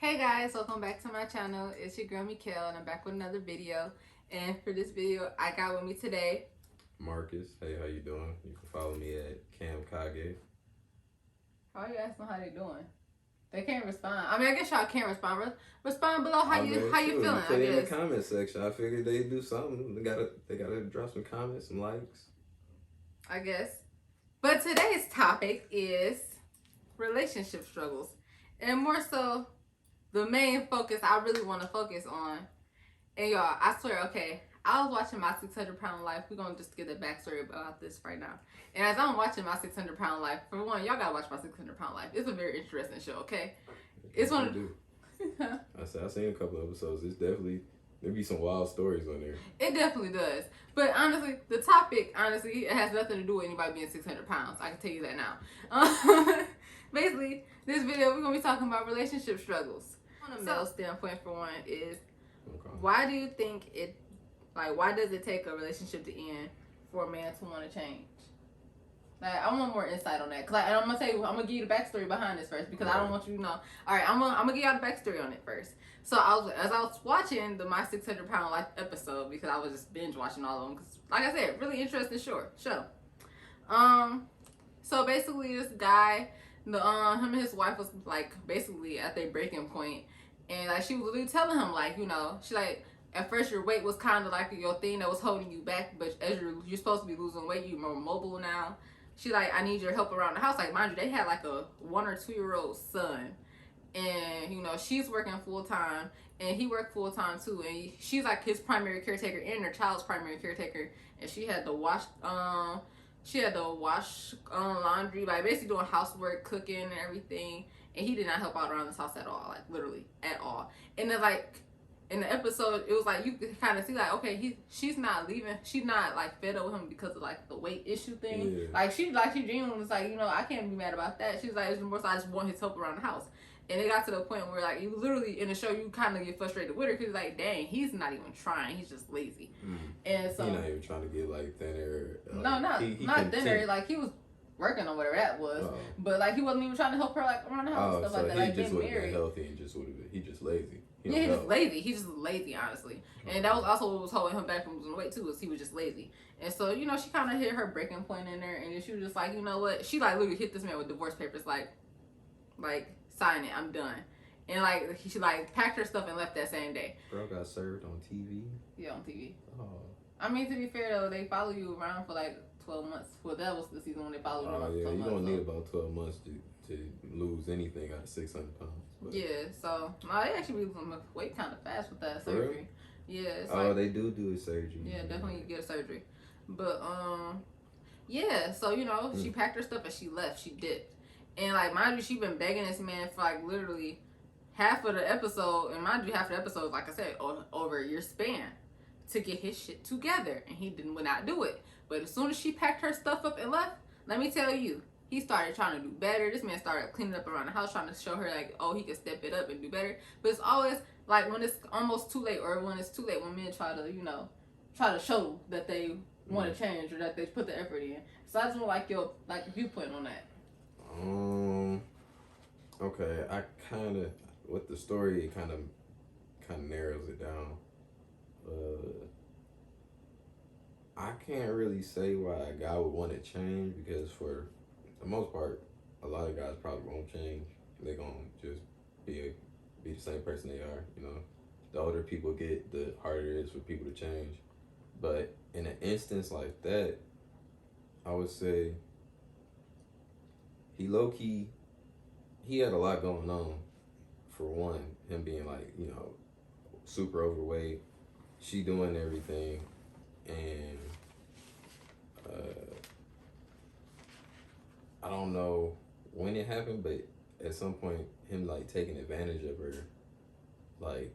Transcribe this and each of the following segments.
Hey guys, welcome back to my channel. It's your girl Mikkel and I'm back with another video. And for this video, I got with me today Marcus. Hey, how you doing? You can follow me at Cam Kage. How are you asking how they doing? They can't respond. I mean, I guess y'all can't respond. Respond below how you feeling. You put I it in the guess. comment section. I figured they'd do something. They gotta drop some comments, some likes. I guess. But today's topic is relationship struggles, and more so, the main focus I really want to focus on. And y'all, I swear, okay, I was watching My 600-Pound Life. We're going to just get a backstory about this right now. And as I'm watching My 600-Pound Life, for one, y'all got to watch My 600-Pound Life. It's a very interesting show, okay? It's one of the... I've seen a couple of episodes. It's definitely... There be some wild stories on there. It definitely does. But honestly, the topic, it has nothing to do with anybody being 600 pounds. I can tell you that now. Basically, this video, we're going to be talking about relationship struggles. On a male standpoint, for one, is why do you think why does it take a relationship to end for a man to want to change? Like, I want more insight on that. And I'm going to tell you, I'm going to give you the backstory behind this first because I don't want you to know. All right, I'm going to give y'all the backstory on it first. So, as I was watching the My 600-Pound Life episode, because I was just binge watching all of them, because, like I said, really interesting show. So basically, this guy, him and his wife was, like, basically at their breaking point. And, like, she was literally telling him, like, she, like, at first your weight was kind of like your thing that was holding you back, but as you're supposed to be losing weight, you're more mobile now. She like, I need your help around the house. Like, mind you, they had like a 1 or 2 year old son, and she's working full time, and he worked full time too, and she's like his primary caretaker and her child's primary caretaker, and she had to wash laundry, like basically doing housework, cooking, and everything. And he did not help out around this house at all, like literally at all. And then like in the episode, it was like you could kind of see like, okay, she's not leaving, she's not like fed up with him because of like the weight issue thing. Yeah. Like she genuinely was like, I can't be mad about that. She's like, it's more so I just want his help around the house. And it got to the point where like you literally in the show you kind of get frustrated with her because like, dang, he's not even trying, he's just lazy. And so he's not even trying to get like thinner. No, not thinner. Like he was working on whatever that was, but like he wasn't even trying to help her like around the house and stuff like that. Like getting married. Healthy and just he just lazy. Yeah, he's just lazy. He's just lazy, honestly. And that was also what was holding him back from losing weight too, was he was just lazy. And so, she kind of hit her breaking point in there, and then she was just like, you know what? She like literally hit this man with divorce papers, like sign it, I'm done. And like she like packed her stuff and left that same day. Girl got served on TV. Yeah, on TV. Oh. I mean, to be fair though, they follow you around for like 12 months. Well, that was the season when they followed you around for 12 months. Yeah, you're gonna need about 12 months to lose anything out of 600 pounds. But. Yeah, so they actually lose weight kind of fast with that surgery. Really? Yeah. They do a surgery. Yeah, definitely get a surgery. But yeah. So she packed her stuff and she left. She dipped, and like mind you, she been begging this man for like literally half of the episode, and mind you, half of the episode, like I said, over a year span, to get his shit together, and he would not do it. But as soon as she packed her stuff up and left, let me tell you, he started trying to do better. This man started cleaning up around the house, trying to show her like, oh, he can step it up and do better. But it's always like when it's almost too late, or when it's too late, when men try to show that they want to change or that they put the effort in. So I just want your viewpoint on that. Okay, I kind of with the story, it kind of narrows it down. I can't really say why a guy would want to change, because for the most part, a lot of guys probably won't change. They're gonna just be the same person they are. The older people get, the harder it is for people to change. But in an instance like that, I would say he low-key, he had a lot going on. For one, him being like, super overweight, she doing everything, and I don't know when it happened, but at some point, him like taking advantage of her, like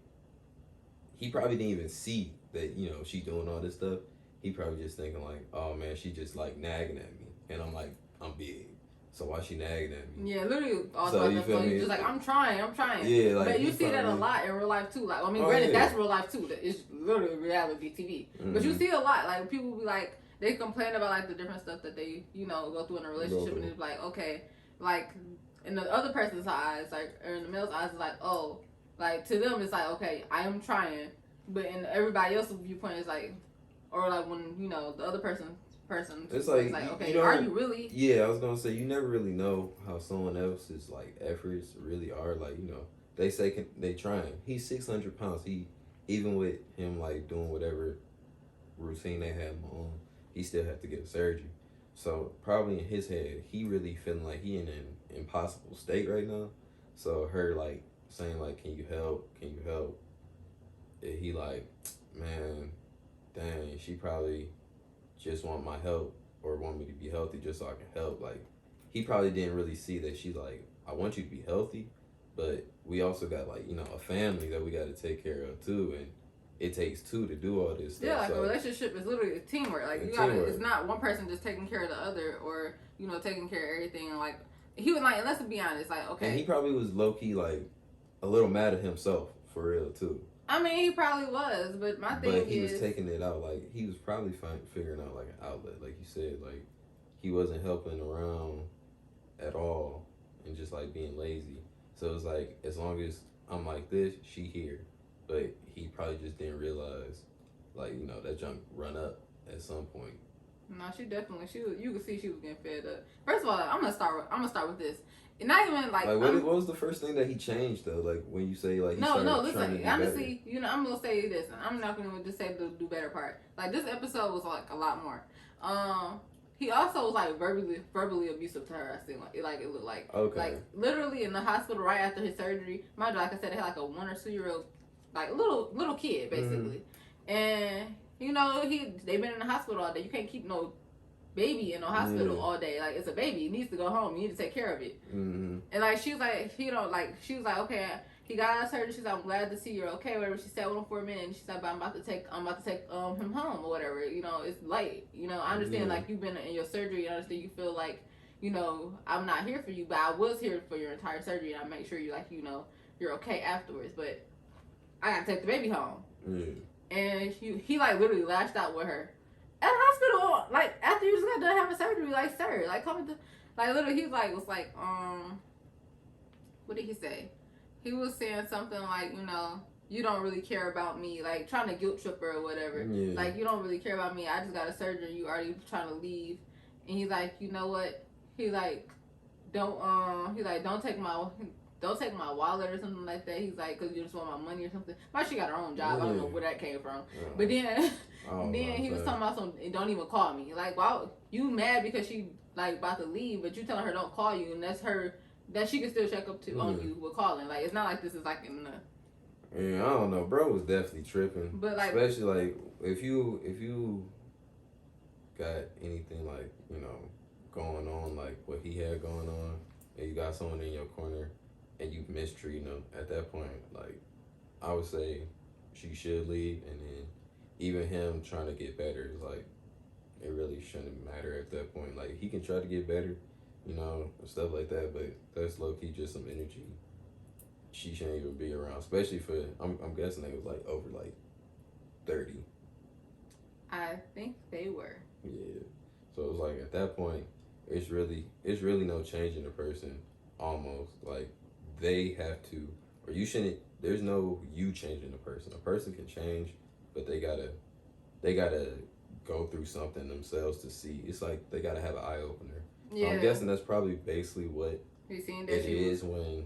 he probably didn't even see that she doing all this stuff. He probably just thinking like, oh man, she just like nagging at me, and I'm like, I'm big, so why she nagging at me? Yeah, literally. So you feel me? Just like I'm trying. Yeah, like. But you see that a lot in real life too. Like, I mean, granted, that's real life too. It's literally reality TV. Mm-hmm. But you see a lot. Like people be like, they complain about like the different stuff that they go through in a relationship, and it's like, okay, like in the other person's eyes, like or in the male's eyes, it's like, oh, Like to them, it's like, okay, I am trying, but in everybody else's viewpoint, it's like, or like when the other person, It's it's like like, you okay, are don't. you really? Yeah, I was gonna say you never really know how someone else's like efforts really are. Like they say they trying. He's 600 pounds. He even with him like doing whatever routine they had him on, he still had to get a surgery. So probably in his head, he really feeling like he in an impossible state right now. So her like saying like, "Can you help? Can you help?" And he like, man, dang, she probably just want my help or want me to be healthy just so I can help. Like he probably didn't really see that she's like, I want you to be healthy, but we also got like a family that we got to take care of too, and it takes two to do all this stuff. Yeah, like so, a relationship is literally a teamwork. Like you gotta, it's not one person just taking care of the other, or taking care of everything. And like he was like, let's be honest, like okay. And he probably was low key like a little mad at himself for real too. I mean, he probably was, but my thing is, but he was taking it out like he was probably figuring out like an outlet, like you said, like he wasn't helping around at all and just like being lazy. So it's like as long as I'm like this, she here. But he probably just didn't realize, like that junk run up at some point. No, she definitely you could see she was getting fed up. First of all, I'm gonna start with this. And not even like what was the first thing that he changed though? Like when you say like he listen, honestly, I'm gonna say this. I'm not gonna just say the do better part. Like this episode was like a lot more. He also was like verbally abusive to her. I think like it looked like like literally in the hospital right after his surgery. My dad, like I said, they had like a 1 or 2 year old like little kid basically, and they've been in the hospital all day. You can't keep no baby in the hospital all day. Like it's a baby, it needs to go home. You need to take care of it. Mm-hmm. And like she was like, she was like, okay, he got out of surgery. She's like, I'm glad to see you're okay. Whatever. She sat with him for a minute, and she said, but I'm about to take him home or whatever. It's late. I understand like you've been in your surgery. I understand you feel like I'm not here for you, but I was here for your entire surgery, and I make sure you you're okay afterwards. But I gotta take the baby home. And he like literally lashed out with her at the hospital, like after you just got done having surgery, like sir, like come to, like literally he was like what did he say? He was saying something like you don't really care about me, like trying to guilt trip her or whatever. Like you don't really care about me. I just got a surgery. You already trying to leave, and he's like, you know what? He like don't take my wallet or something like that. He's like, because you just want my money or something. But she got her own job. I don't know where that came from. But then he was talking about don't even call me. Like, wow, you mad because she like about to leave, but you telling her don't call you, and that's her that she can still check up to on you with calling. Like, it's not like this is like in the. Yeah, I don't know. Bro was definitely tripping. But like, especially like if you got anything like going on like what he had going on, and you got someone in your corner. And you mistreating them at that point, like I would say she should leave, and then even him trying to get better is like it really shouldn't matter at that point. Like he can try to get better, stuff like that, but that's low key just some energy she shouldn't even be around, especially for I'm guessing they was like over like 30. I think they were. Yeah, so it was like at that point, it's really no changing the person almost like. They have to, or you shouldn't. There's no you changing a person. A person can change, but they gotta go through something themselves to see. It's like they gotta have an eye opener. Yeah. So I'm guessing that's probably basically what it is when,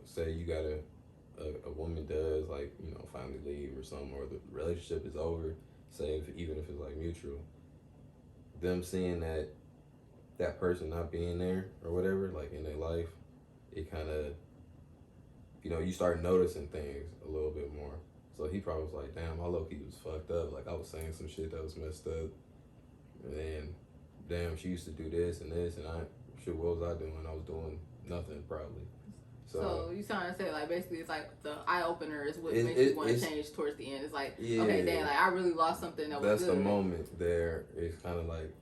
say, you got a woman does like finally leave or something, or the relationship is over. Say even if it's like mutual, them seeing that person not being there or whatever, like in their life, it kind of. You start noticing things a little bit more. So he probably was like, damn, my low-key was fucked up. Like, I was saying some shit that was messed up. And then, damn, she used to do this, and what was I doing? I was doing nothing, probably. So you trying to say, like, basically it's like the eye-opener is what makes you want to change towards the end. It's like, okay, damn, like, I really lost something that was good. That's the moment there. It's kind of like,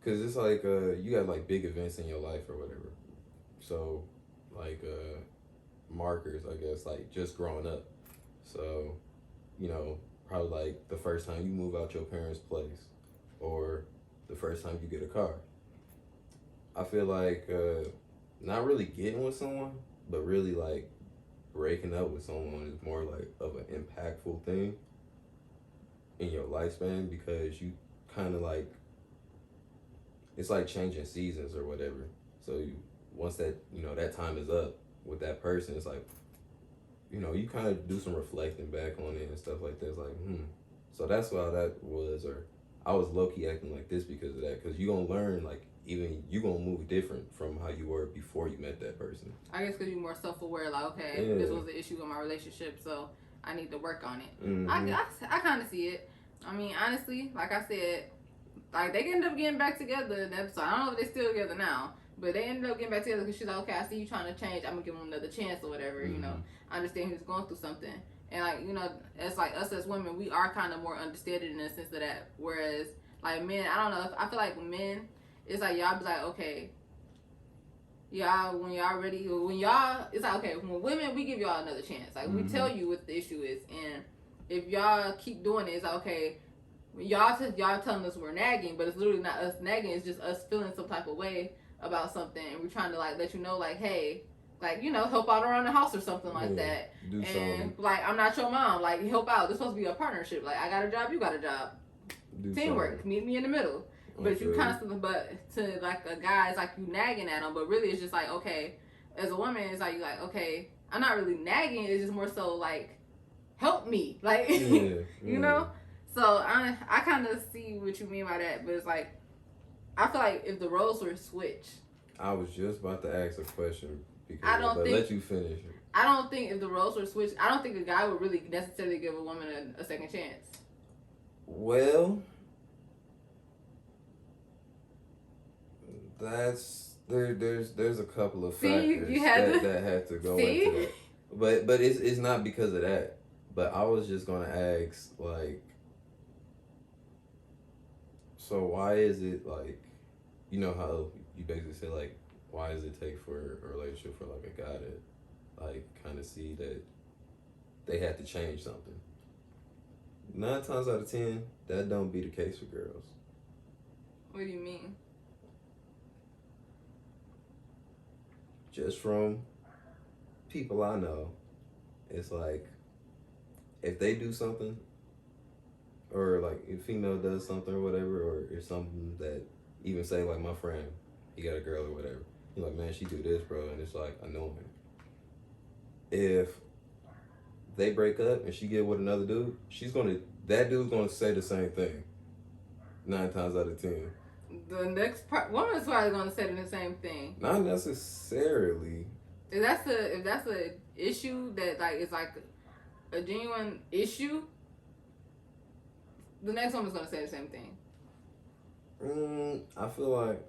because it's like, you got, like, big events in your life or whatever. So, like, markers, I guess, like just growing up. So, probably like the first time you move out your parents' place, or the first time you get a car. I feel like not really getting with someone, but really like breaking up with someone is more like of an impactful thing in your lifespan because you kind of like it's like changing seasons or whatever. So once that that time is up with that person, it's like you kind of do some reflecting back on it and stuff like that. It's like so that's why that was, or I was low key acting like this because of that. Because you gonna learn like even you gonna move different from how you were before you met that person. I guess because you're more self aware. Like, okay, this was the issue in my relationship, so I need to work on it. Mm-hmm. I kind of see it. I mean, honestly, like I said, like they ended up getting back together in the episode. I don't know if they're still together now, but they ended up getting back together because she's like, okay, I see you trying to change. I'm gonna give him another chance or whatever. Mm-hmm. I understand he was going through something, and like it's like us as women, we are kind of more understanding in the sense of that. Whereas like men, I don't know. I feel like men, it's like y'all be like, okay, y'all when y'all ready, it's like okay, when women we give y'all another chance. Like we tell you what the issue is, and if y'all keep doing it, it's like okay. Y'all telling us we're nagging, but it's literally not us nagging. It's just us feeling some type of way about something, and we're trying to like let you know, like, hey, like help out around the house or something like that. Do and something. Like I'm not your mom. Like help out. This supposed to be a partnership. Like I got a job, you got a job. Teamwork. Something. Meet me in the middle. But you constantly, to like a guy, it's like you nagging at him. But really, it's just like okay, as a woman, it's like you like okay, I'm not really nagging. It's just more so like help me, like you know. So I kind of see what you mean by that, but it's like I feel like if the roles were switched. I was just about to ask a question because let you finish. I don't think if the roles were switched, I don't think a guy would really necessarily give a woman a second chance. Well, there's a couple of factors that had to go into that. But it's not because of that. But I was just gonna ask like. So why is it like, how you basically say like, why does it take for a relationship for like a guy to like kind of see that they had to change something? 9 times out of 10, that don't be the case for girls. What do you mean? Just from people I know, it's like if they do something. Or like if female does something or whatever, or it's something that even say like my friend, he got a girl or whatever. You're like, man, she do this, bro, and it's like annoying. If they break up and she get with another dude, that dude's gonna say the same thing. 9 times out of 10. The next woman's probably gonna say the same thing. Not necessarily. If that's a issue that like is like a genuine issue. The next woman's gonna say the same thing. I feel like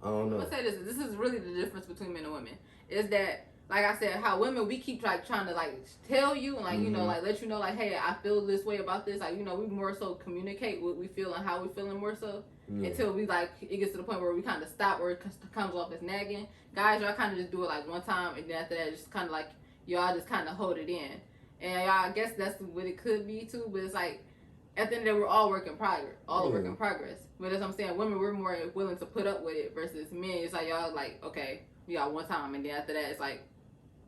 I don't know. I'm gonna say this. This is really the difference between men and women. Is that like I said, how women we keep like trying to like tell you and like like let you know like hey I feel this way about this like we more so communicate what we feel and how we feeling more so until we like it gets to the point where we kind of stop where it comes off as nagging. Guys, y'all kind of just do it like one time and then after that just kind of like y'all just kind of hold it in and y'all I guess that's what it could be too. But it's like. At the end of the day, we're all work in progress. Work in progress. But as I'm saying, women, we're more willing to put up with it versus men. It's like y'all like, okay, you got one time, and then after that, it's like,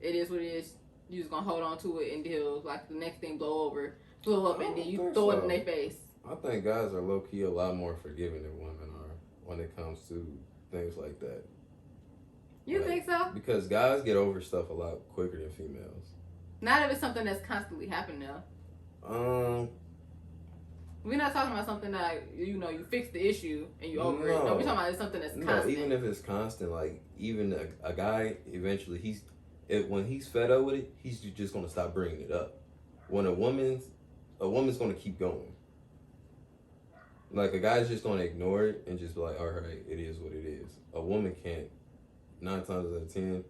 it is what it is. You just gonna hold on to it until like the next thing blow up, and then you throw it in their face. I think guys are low key a lot more forgiving than women are when it comes to things like that. You think so? Because guys get over stuff a lot quicker than females. Not if it's something that's constantly happening though. We're not talking about something that you fix the issue and you over it. No, we're talking about something that's constant. No, even if it's constant, like even a guy eventually when he's fed up with it, he's just gonna stop bringing it up. When a woman's gonna keep going. Like a guy's just gonna ignore it and just be like, all right, it is what it is. A woman can't. 9 times out of 10,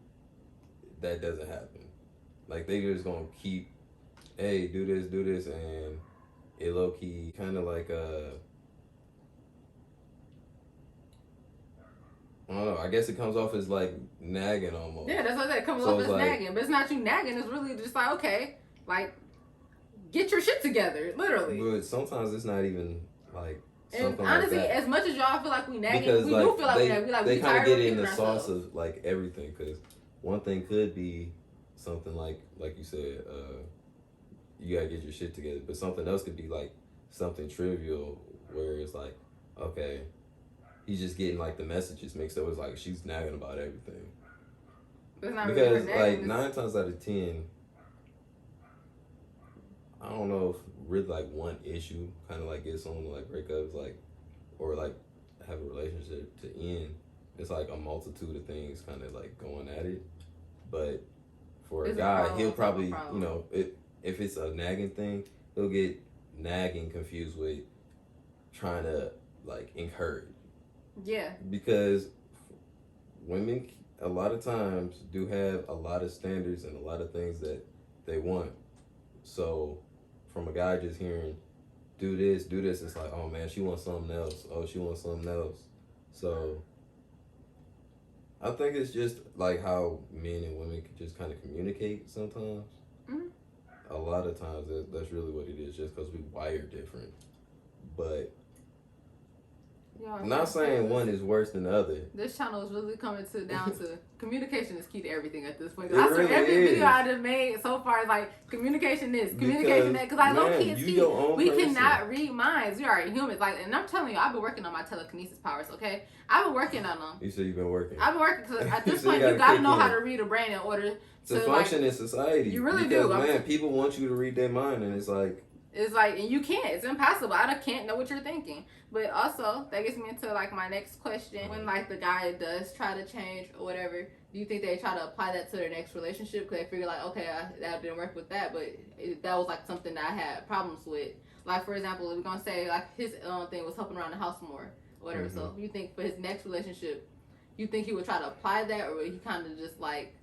that doesn't happen. Like they just gonna keep, hey, do this, and. It low key kind of like I don't know. I guess it comes off as like nagging almost. Yeah, that's what I said. It comes off as like, nagging, but it's not you nagging. It's really just like okay, like get your shit together, literally. But sometimes it's not even like. And honestly, like as much as y'all feel like we nagging, because, we do feel like we nagging. They kind of get in the sauce of like everything. Because one thing could be something like you said, you gotta get your shit together. But something else could be like something trivial where it's like, okay, he's just getting like the messages mixed up. It's like she's nagging about everything. But it's not really Because her like nagging. 9 times out of 10, I don't know if really like one issue kind of like gets someone to like break up, like or like have a relationship to end. It's like a multitude of things kind of like going at it. But for a It's guy, problem, he'll it's probably, a problem. if it's a nagging thing, he'll get nagging confused with trying to like encourage. Yeah. Because women, a lot of times, do have a lot of standards and a lot of things that they want. So, from a guy just hearing, do this, it's like, oh man, she wants something else. Oh, she wants something else. So, I think it's just like how men and women can just kind of communicate sometimes. Mm-hmm. A lot of times that's really what it is, just because we wire different. But not saying one is worse than the other. This channel is really coming down to communication is key to everything at this point. It I swear really every is. video I just made so far is like communication this, communication that. Because like low key it's key. We person. cannot read minds. We are humans. Like, and I'm telling you, I've been working on my telekinesis powers. Okay, I've been working on them. You said you've been working. I've been working because at this So point you you gotta know kick how in. to read a brain in order to function in society. You really because, do. Man, people want you to read their mind, and it's like. It's like, and you can't. It's impossible. I can't know what you're thinking. But also, that gets me into like my next question. When like the guy does try to change or whatever, do you think they try to apply that to their next relationship? Because they figure like, okay, that didn't work with that, but that was like something that I had problems with. Like for example, we're gonna say like his thing was helping around the house more or whatever. Mm-hmm. So you think for his next relationship, you think he would try to apply that, or would he kind of just like?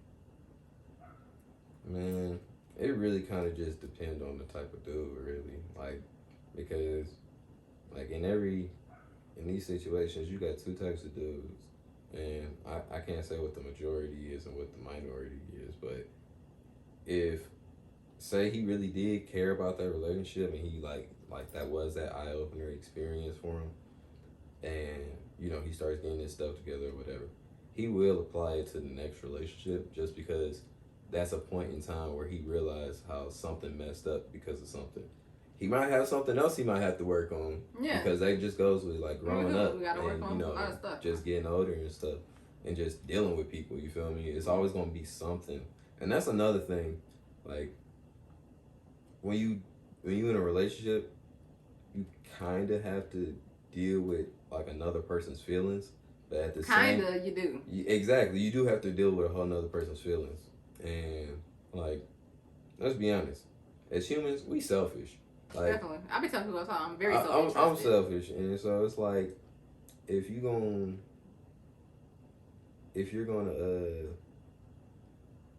Man, it really kind of just depends on the type of dude, really. Like, because, like, in these situations, you got two types of dudes. And I can't say what the majority is and what the minority is, but if, say he really did care about that relationship and he, like that was that eye-opener experience for him, and, he starts getting his stuff together or whatever, he will apply it to the next relationship just because that's a point in time where he realized how something messed up because of something. He might have something else he might have to work on. Yeah. Because that just goes with like growing up. We gotta work and, on a lot of stuff. Just getting older and stuff. And just dealing with people, you feel me? It's always gonna be something. And that's another thing. Like when you in a relationship, you kinda have to deal with like another person's feelings. But at the same you do. Exactly. You do have to deal with a whole nother person's feelings. And like, let's be honest. As humans, we selfish. Like, definitely. I be telling people all the time, I'm very selfish. I'm selfish, and so it's like, if you're gonna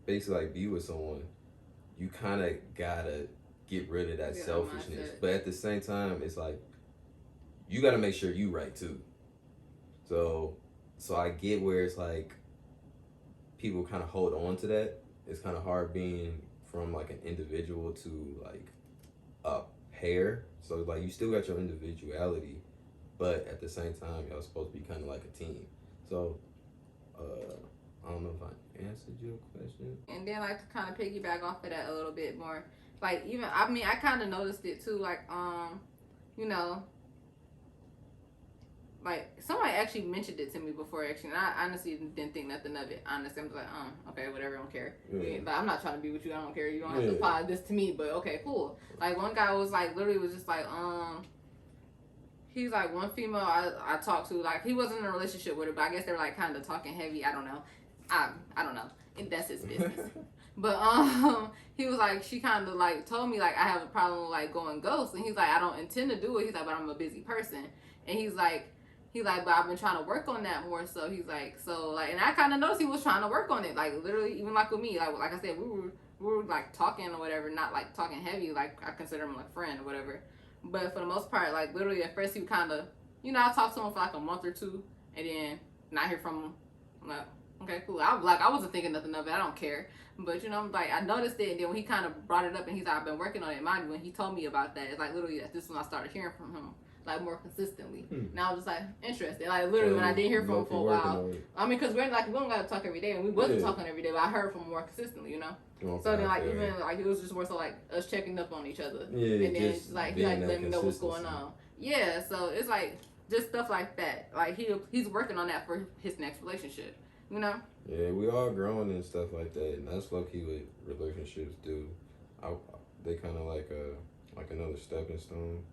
basically like be with someone, you kind of gotta get rid of that selfishness. But at the same time, it's like you gotta make sure you right too. So I get where it's like people kind of hold on to that. It's kind of hard being from like an individual to like a pair. So like you still got your individuality, but at the same time y'all supposed to be kind of like a team. So I don't know if I answered your question. And then like to kind of piggyback off of that a little bit more, like even I kind of noticed it too. Like like somebody actually mentioned it to me before actually, and I honestly didn't think nothing of it. Honestly, I'm just like, okay, whatever, I don't care. Yeah. But I'm not trying to be with you. I don't care. You don't have to apply this to me. But okay, cool. Like one guy was like, literally was just like, he's like one female I talked to, like he wasn't in a relationship with her, but I guess they were like kind of talking heavy. I don't know. I don't know. That's his business. But he was like, she kind of like told me like I have a problem with like going ghost, and he's like, I don't intend to do it. He's like, but I'm a busy person, and he's like, but I've been trying to work on that more. So he's like, and I kind of noticed he was trying to work on it. Like literally, even like with me, like I said, we were like talking or whatever, not like talking heavy. Like I consider him like a friend or whatever. But for the most part, like literally at first he would kind of, I talked to him for like a month or two, and then not hear from him. I'm like, okay, cool. I wasn't thinking nothing of it. I don't care. But like I noticed it, and then when he kind of brought it up, and he's like, I've been working on it. Mind you, when he told me about that, it's like literally this is when I started hearing from him. like more consistently. And I was just like interested. Like literally, when I didn't hear from him for a while. I mean, because we don't gotta talk every day, and we wasn't talking every day, but I heard from him more consistently, you know. Okay, so then, like even like it was just more so like us checking up on each other, and then like he like let me know what's going on. Yeah, so it's like just stuff like that. Like he's working on that for his next relationship, you know. Yeah, we all growing and stuff like that, and that's low key what relationships do. They kind of like another stepping stone.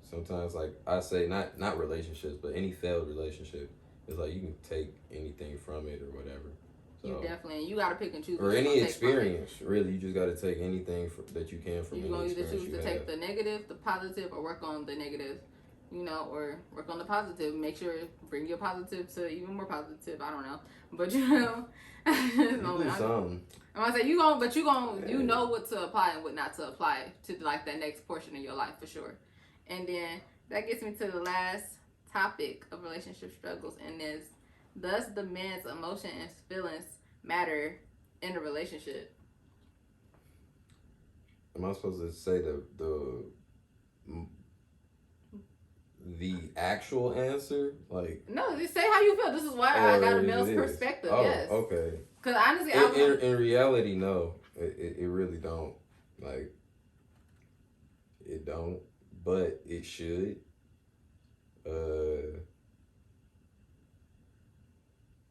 Sometimes, like I say, not relationships, but any failed relationship, it's like you can take anything from it or whatever. So, you definitely, you gotta pick and choose. Or any experience, really, you just gotta take anything that you can from. You're gonna either choose to take the negative, the positive, or work on the negative, you know, or work on the positive. Make sure bring your positive to even more positive. I don't know, but you know, I'm gonna say you know what to apply and what not to apply to like that next portion of your life for sure. And then that gets me to the last topic of relationship struggles, and is does the man's emotion and feelings matter in a relationship? Am I supposed to say the actual answer? Like no, just say how you feel. This is why I got a male's perspective. Oh, yes. Okay. Because honestly, in reality, no, it really don't. Like it don't, but it should.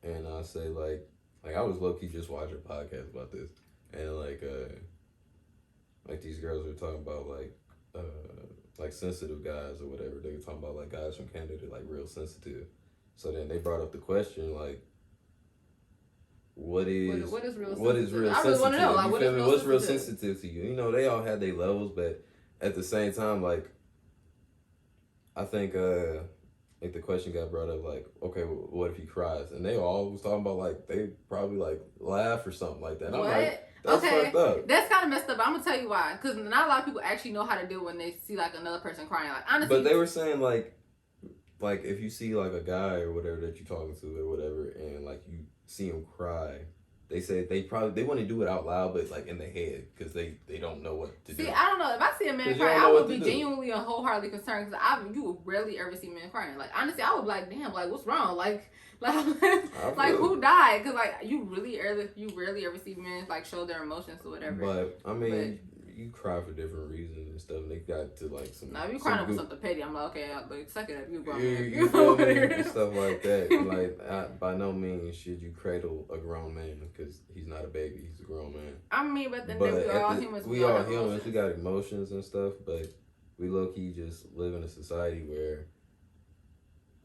And I say like I was low key just watching a podcast about this, and like these girls were talking about like sensitive guys or whatever. They were talking about like guys from Canada like real sensitive. So then they brought up the question like, what is real sensitive? I really want to know like what's real sensitive to you? You know, they all had their levels, but at the same time, like I think like the question got brought up like, okay, what if he cries? And they all was talking about like they probably like laugh or something like that. And I'm like, that's fucked up. That's kind of messed up. I'm gonna tell you why. Because not a lot of people actually know how to deal when they see like another person crying. Like honestly, but they were saying like if you see like a guy or whatever that you're talking to or whatever, and like you see him cry, they say they want to do it out loud, but like in their head because they don't know what to do. See, I don't know. If I see a man cry, I would be genuinely and wholeheartedly concerned because you would rarely ever see men crying. Like honestly, I would be like, damn, like what's wrong? Like who died? Because like you rarely ever see men like show their emotions or whatever. But I mean, you cry for different reasons and stuff. And they got to like some. Now if you crying over something petty, I'm like, okay, like suck it up, you grown. You feel me? And stuff like that. Like by no means should you cradle a grown man because he's not a baby. He's a grown man. I mean, but then we are all humans. We all humans. We got emotions and stuff, but we low key just live in a society where,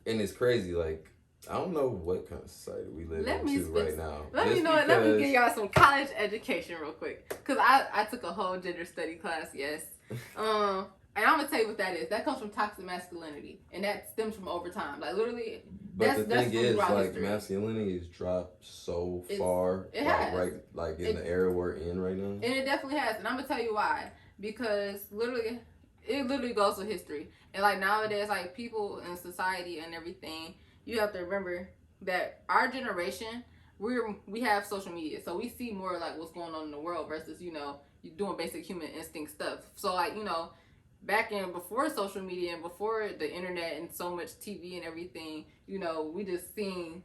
and it's crazy. Like I don't know what kind of society we live in right now. Let me give y'all some college education real quick, cause I took a whole gender study class. Yes. And I'm gonna tell you what that is. That comes from toxic masculinity, and that stems from overtime. Like literally. But the thing is, like history. Masculinity has dropped so far. It has. Right, like in the era we're in right now. And it definitely has, and I'm gonna tell you why. Because it literally goes with history, and like nowadays, like people in society and everything. You have to remember that our generation, we have social media, so we see more like what's going on in the world versus you're doing basic human instinct stuff. So like back in before social media and before the internet and so much TV and everything, we just seen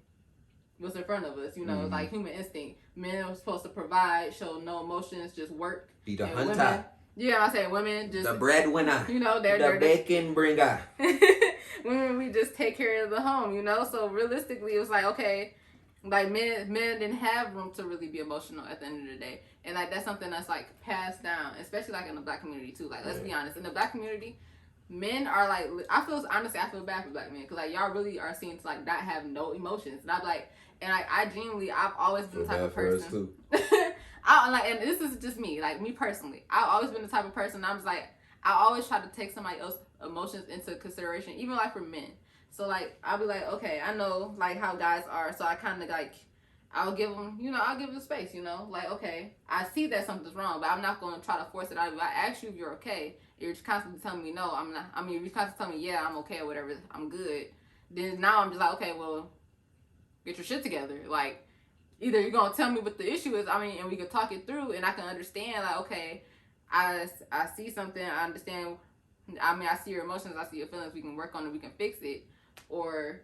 what's in front of us. Like human instinct. Men are supposed to provide, show no emotions, just work. Be the hunter. Yeah, I say women just the breadwinner. They're the bacon bringer. Women, we just take care of the home, So realistically, it was like, okay, like men didn't have room to really be emotional at the end of the day, and like that's something that's like passed down, especially like in the black community too. Like let's be honest, in the black community, men are like I feel bad for black men because like y'all really are seen to like not have no emotions, and I'm like, and like I've always been the type of person. And this is just me, like me personally. I've always been the type of person. I was like, I always try to take somebody else's emotions into consideration, even like for men. So like I'll be like, okay, I know like how guys are, so I kind of like I'll give them, I'll give them space, like okay, I see that something's wrong, but I'm not going to try to force it out. If I ask you if you're okay, you're just constantly telling me no, I'm not. I mean, you're constantly telling me yeah, I'm okay or whatever, I'm good. Then now I'm just like, okay, well, get your shit together. Like either you're gonna tell me what the issue is, and we can talk it through, and I can understand like okay, I see something, I understand I mean, I see your emotions, I see your feelings, we can work on it, we can fix it. Or,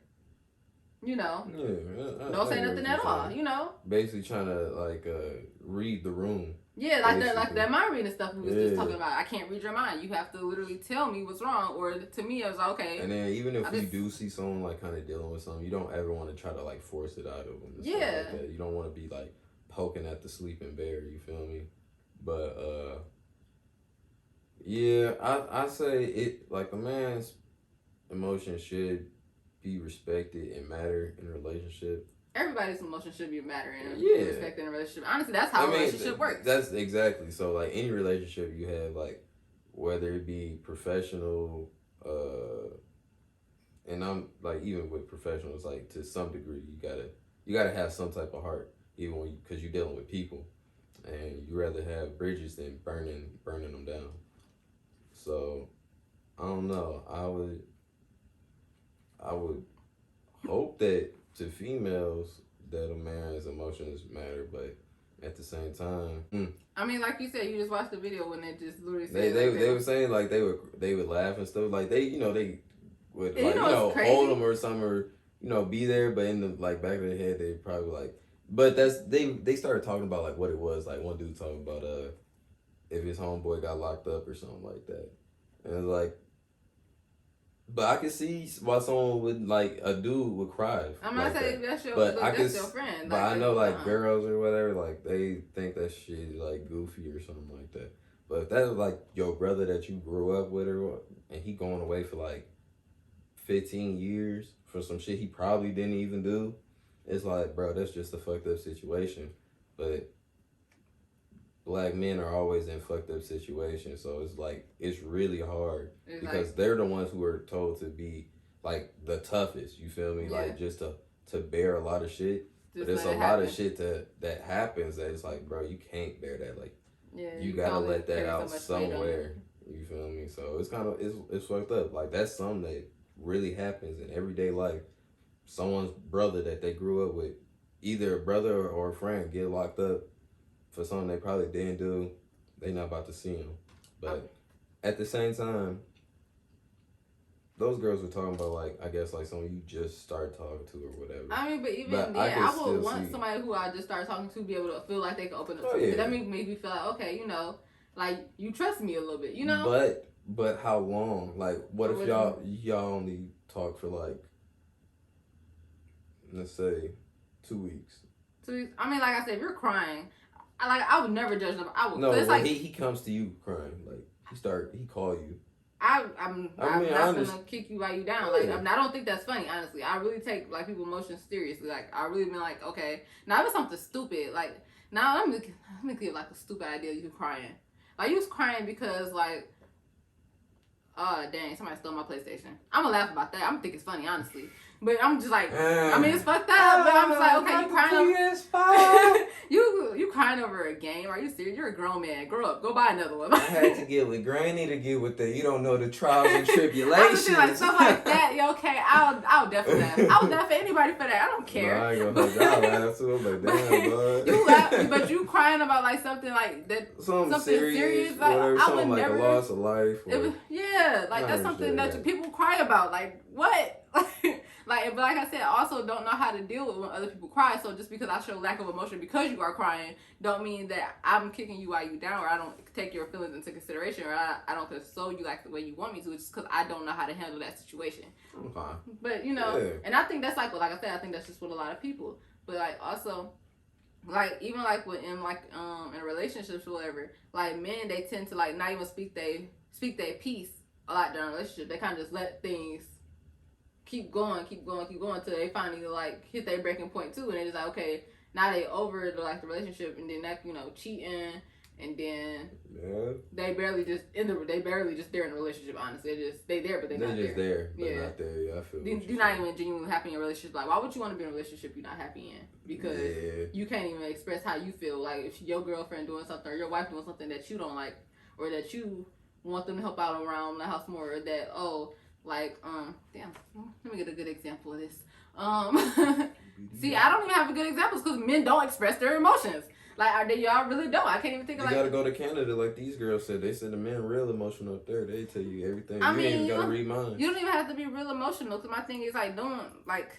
you know, don't say nothing at all, you know? Basically trying to, like, read the room. Yeah, like that mind reading stuff we was just talking about. I can't read your mind. You have to literally tell me what's wrong. Or to me, it was like, okay. And then even if you do see someone, like, kind of dealing with something, you don't ever want to try to, like, force it out of them. Yeah. Like that. You don't want to be, like, poking at the sleeping bear, you feel me? But, yeah, I say it, like, a man's emotions should be respected and matter in a relationship. Everybody's emotions should be mattering and respected in a relationship. Honestly, that's how a relationship works. That's exactly. So, like, any relationship you have, like, whether it be professional, and I'm, like, even with professionals, like, to some degree, you gotta have some type of heart, even when because you're dealing with people, and you rather have bridges than burning them down. So, I don't know. I would hope that to females that a man's emotions matter, but at the same time, I mean, like you said, you just watched the video when they just literally said they were saying like they would laugh and stuff, like they would like hold them or something, or be there, but in the like back of their head they probably like, but they started talking about like what it was, like one dude talking about if his homeboy got locked up or something like that, and it's like. But I can see why someone would, like, a dude would cry. I'm not saying that's your friend. But I know, like, girls or whatever, like, they think that shit is, like, goofy or something like that. But if that's, like, your brother that you grew up with and he going away for, like, 15 years for some shit he probably didn't even do, it's like, bro, that's just a fucked up situation. But Black men are always in fucked up situations, so it's like it's really hard because they're the ones who are told to be like the toughest. You feel me? Yeah. Like just to bear a lot of shit. But there's a lot of shit that happens that it's like, bro, you can't bear that. Like, you gotta let that out somewhere. You feel me? So it's kind of it's fucked up. Like that's something that really happens in everyday life. Someone's brother that they grew up with, either a brother or a friend, get locked up for something they probably didn't do. They not about to see him. But at the same time, those girls were talking about, like, I guess, like, someone you just start talking to or whatever. I mean, I would want somebody who I just started talking to be able to feel like they can open up to me. That makes me feel like, okay, like, you trust me a little bit, But how long? Like, what if y'all only talk for, like, let's say, 2 weeks? 2 weeks? I mean, like I said, if you're crying... I would never judge them. I would. No, it's like he comes to you crying. Like he call you. I'm not gonna kick you while you down. Like I don't think that's funny. Honestly, I really take like people's emotions seriously. Like I really been like, okay, now if it's something stupid, like now let me give like a stupid idea. You crying, like you was crying because like, oh dang, somebody stole my PlayStation. I'm gonna laugh about that. I'm think it's funny, honestly. But I'm just like, I mean, it's fucked up. But I'm just like, okay, you crying over you crying over a game? Are you serious? You're a grown man. Grow up. Go buy another one. I had to get with Granny to get with that. You don't know the trials and tribulations. I'm like stuff like that. Yeah, okay, I'll definitely laugh. I would laugh at anybody for that. I don't care. No, I ain't gonna laugh too. I'm like, damn, bud. You laugh, but you crying about like something like that. Something serious. Like whatever, I would like never. A loss of life. Like that's something that people cry about. Like what? But like I said, I also don't know how to deal with when other people cry. So just because I show lack of emotion because you are crying, don't mean that I'm kicking you while you down, or I don't take your feelings into consideration, or I don't console you like the way you want me to. It's just because I don't know how to handle that situation. I'm fine. But and I think that's like I said, I think that's just with a lot of people. But like also, like even like in relationships or whatever, like men they tend to like not even speak their piece a lot during a relationship. They kind of just let things keep going till they finally like hit their breaking point too, and they're just like, okay, now they over the relationship, and then that cheating, and then they barely just there in the relationship. Honestly, they there, but they're not just there. But not there. Yeah, I feel. You're not even genuinely happy in a relationship. Like, why would you want to be in a relationship you're not happy in? Because you can't even express how you feel. Like if your girlfriend doing something or your wife doing something that you don't like, or that you want them to help out around the house more, or that damn, let me get a good example of this. See, I don't even have a good example because men don't express their emotions. Like, are they, y'all really don't? I can't even think You of like. gotta go to Canada, like these girls said. They said the men real emotional up there. They tell you everything. I You mean, ain't even you gotta don't- read mine. You don't even have to be real emotional. Cause my thing is like doing like.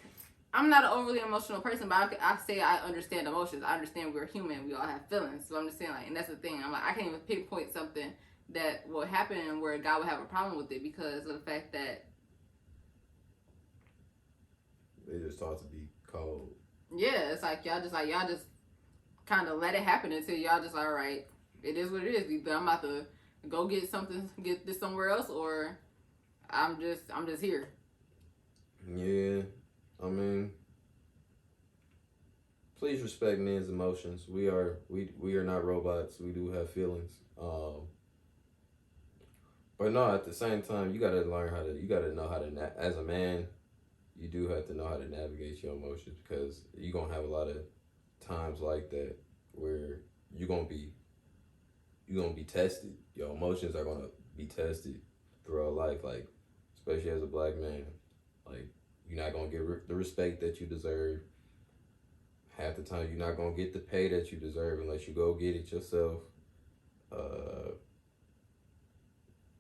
I'm not an overly emotional person, but I say I understand emotions. I understand we're human. We all have feelings. So I'm just saying, like, and that's the thing. I'm like, I can't even pinpoint something that will happen where a guy would have a problem with it because of the fact that They just taught to be cold. yeah, it's like y'all just kind of let it happen until y'all just like, all right, it is what it is. Either I'm about to go get this somewhere else, or I'm just here. Yeah, I mean, please respect men's emotions. We are not robots. We do have feelings. But no, at the same time, you gotta learn how to. You gotta know how to. As a man, you do have to know how to navigate your emotions because you're gonna have a lot of times like that where you're gonna be tested. Your emotions are gonna be tested throughout life, like especially as a black man. Like you're not gonna get the respect that you deserve. Half the time, you're not gonna get the pay that you deserve unless you go get it yourself.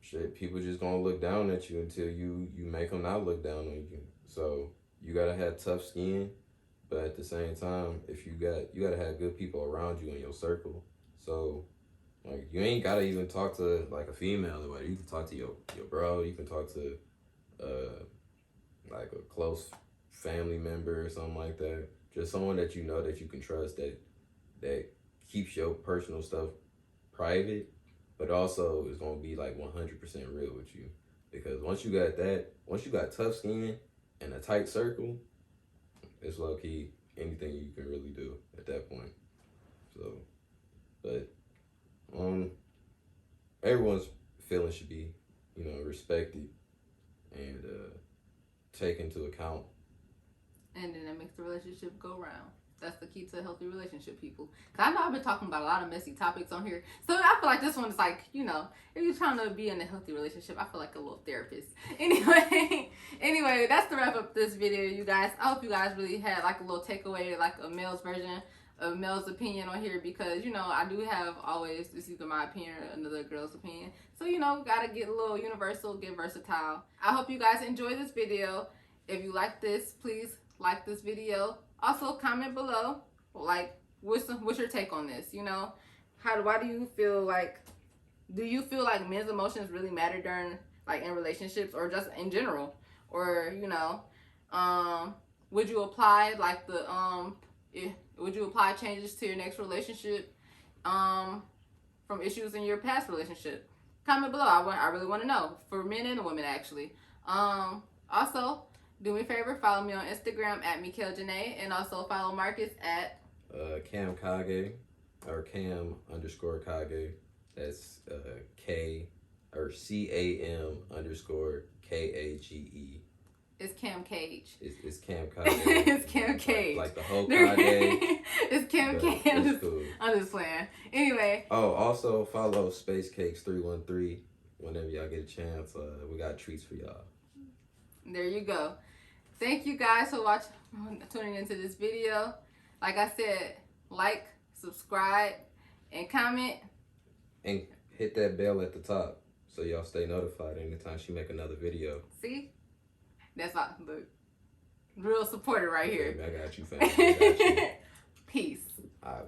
Shit, people just gonna look down at you until you make them not look down on you. So you gotta have tough skin, but at the same time, if you gotta have good people around you in your circle. So like you ain't gotta even talk to like a female or whatever. You can talk to your bro. You can talk to like a close family member or something like that. Just someone that you know that you can trust that keeps your personal stuff private, but also is gonna be like 100% real with you. Because once you got tough skin and a tight circle, it's low key anything you can really do at that point. So, but everyone's feelings should be, respected and taken into account. And then that makes the relationship go round. That's the key to a healthy relationship, people. Because I know I've been talking about a lot of messy topics on here. So I feel like this one is like, if you're trying to be in a healthy relationship, I feel like a little therapist. Anyway, that's the wrap up this video, you guys. I hope you guys really had like a little takeaway, like a male's version of male's opinion on here. Because, I do have always, it's either my opinion or another girl's opinion. So, gotta get a little universal, get versatile. I hope you guys enjoy this video. If you like this, please like this video. Also, comment below, like, what's your take on this? Why do you feel like, men's emotions really matter during, like, in relationships or just in general? Or, would you apply, like, would you apply changes to your next relationship, from issues in your past relationship? Comment below. I really want to know, for men and women, actually. Also, do me a favor, follow me on Instagram at Mikael Janae, and also follow Marcus at Cam Kage or Cam_Kage. That's CAM_KAGE. It's Cam Cage. It's Cam Kage. It's Cam Cage. Like the whole Kage. It's Cam Cage. It's cool. I'm just playing. Anyway. Oh, also follow Space Cakes 313 whenever y'all get a chance. We got treats for y'all. There you go. Thank you guys for tuning into this video. Like I said, like, subscribe, and comment. And hit that bell at the top so y'all stay notified anytime she make another video. See? That's all. Look. Real supporter right here. I got you, fam. I got you. Peace. All right.